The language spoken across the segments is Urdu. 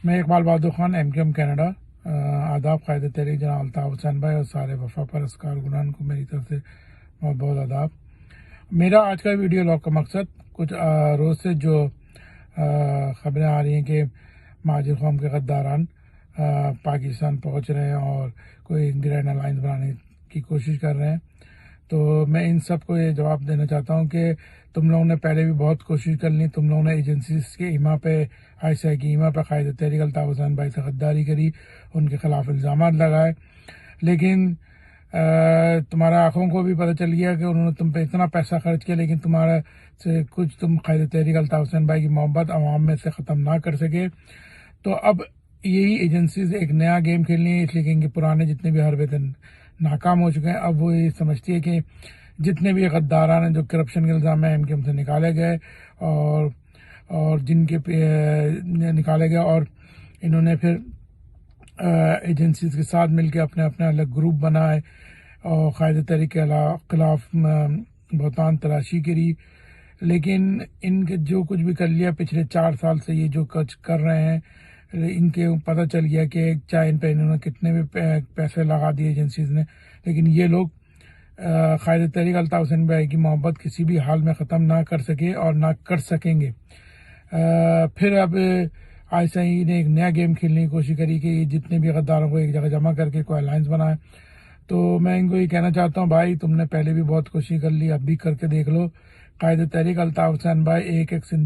میں اقبال بہادر خان MKM کینیڈا۔ آداب قائد تحریک جناب الطاف حسین بھائی اور سارے وفا پرست کارکنان کو میری طرف سے بہت بہت آداب۔ میرا آج کا ویڈیو لاگ کا مقصد کچھ روز سے جو خبریں آ رہی ہیں کہ مہاجر قوم کے غداران پاکستان پہنچ رہے ہیں اور کوئی گرینڈ الائنس بنانے کی کوشش کر رہے ہیں، تو میں ان سب کو یہ جواب دینا چاہتا ہوں کہ تم لوگوں نے پہلے بھی بہت کوشش کر لی، تم لوگوں نے ایجنسیز کے ایما پہ ISI کی ایما پہ قائد تحریک الطاف حسین بھائی سے غداری کری، ان کے خلاف الزامات لگائے، لیکن تمہارا آنکھوں کو بھی پتہ چل گیا کہ انہوں نے تم پہ اتنا پیسہ خرچ کیا، لیکن تمہارا سے کچھ تم قائد تحریک الطاف حسین بھائی کی محبت عوام میں سے ختم نہ کر سکے۔ تو اب یہی ایجنسیز ایک نیا گیم کھیلنی ہے، اس لیے کہ ان کے پرانے جتنے بھی حربے تھے ناکام ہو چکے ہیں۔ اب وہ یہ سمجھتی ہے کہ جتنے بھی غداران ہیں جو کرپشن کے الزام میں MKM سے نکالے گئے اور جن کے نکالے گئے، اور انہوں نے پھر ایجنسیز کے ساتھ مل کے اپنے الگ گروپ بنائے اور قائد تحریک کے خلاف بہتان تراشی کری، لیکن ان کے جو کچھ بھی کر لیا پچھلے 4 سال سے یہ جو کچھ کر رہے ہیں، ان کے پتہ چل گیا کہ چاہے ان پہ انہوں نے کتنے بھی پیسے لگا دیے ایجنسیز نے، لیکن یہ لوگ قائد تحریک الطاف حسین بھائی کی محبت کسی بھی حال میں ختم نہ کر سکے اور نہ کر سکیں گے۔ پھر اب ISI نے ایک نیا گیم کھیلنے کی کوشش کری کہ یہ جتنے بھی غداروں کو ایک جگہ جمع کر کے کوئی الائنس بنائے۔ تو میں ان کو یہ کہنا چاہتا ہوں، بھائی تم نے پہلے بھی بہت کوشش کر لی، اب بھی کر کے دیکھ لو۔ قائد تحریک الطاف حسین بھائی ایک سندھ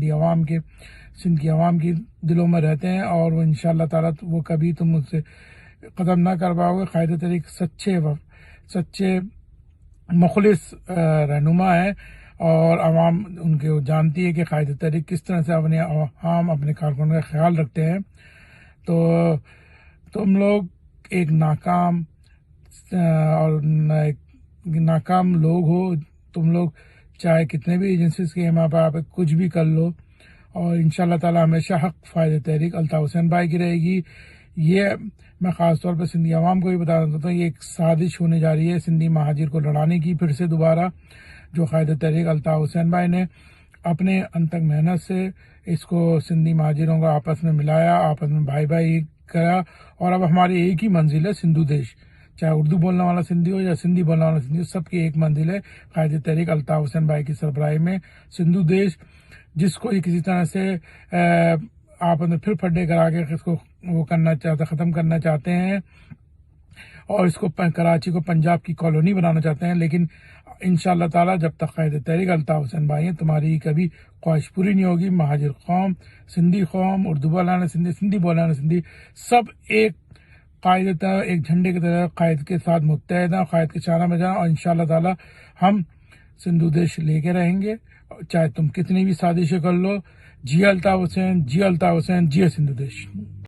کی عوام کی دلوں میں رہتے ہیں، اور وہ انشاءاللہ تعالیٰ وہ کبھی تم اس سے ختم نہ کر پاؤ گے۔ قائد تحریک سچے مخلص رہنما ہے، اور عوام ان کے جانتی ہے کہ قائد تحریک کس طرح سے اپنے کارکنوں کا خیال رکھتے ہیں۔ تو تم لوگ ایک ناکام لوگ ہو، تم لوگ چاہے کتنے بھی ایجنسیز کے ایما پہ آپ کچھ بھی کر لو، اور انشاءاللہ تعالی ہمیشہ حق قائد تحریک الطاف حسین بھائی کی رہے گی۔ یہ میں خاص طور پہ سندھی عوام کو بھی بتانا چاہتا ہوں، یہ ایک سازش ہونے جا رہی ہے سندھی مہاجر کو لڑانے کی، پھر سے دوبارہ جو قائد تحریک الطاف حسین بھائی نے اپنے انتک محنت سے اس کو سندھی مہاجروں کو آپس میں ملایا، آپس میں بھائی کرا، اور اب ہماری ایک ہی منزل ہے سندھو دیش، چاہے اردو بولنے والا سندھی ہو یا سندھی بولنے والا سندھی ہو، سب کی ایک منزل ہے قائد تحریک الطاف حسین بھائی کی سربراہی میں سندھو دیش، جس کو یہ کسی طرح سے آپ پھر پھڈے کرا کے اس کو ختم کرنا چاہتے ہیں، اور اس کو کراچی کو پنجاب کی کالونی بنانا چاہتے ہیں۔ لیکن انشاءاللہ تعالی جب تک قائد تحریک الطاف حسین بھائی ہیں، تمہاری کبھی خواہش پوری نہیں ہوگی۔ مہاجر قوم، سندھی قوم، اردو بولانا سندھی، سندھی بولانا سندھی، سب ایک جھنڈے کی طرح قائد کے ساتھ متحد ہیں، قائد کے شانہ میں جانا، اور انشاءاللہ تعالی ہم سندھو دیش لے کے رہیں گے، چاہے تم کتنی بھی سازشیں کر لو۔ جی الطاف حسین، جی الطاف حسین، جی سندھو دیش۔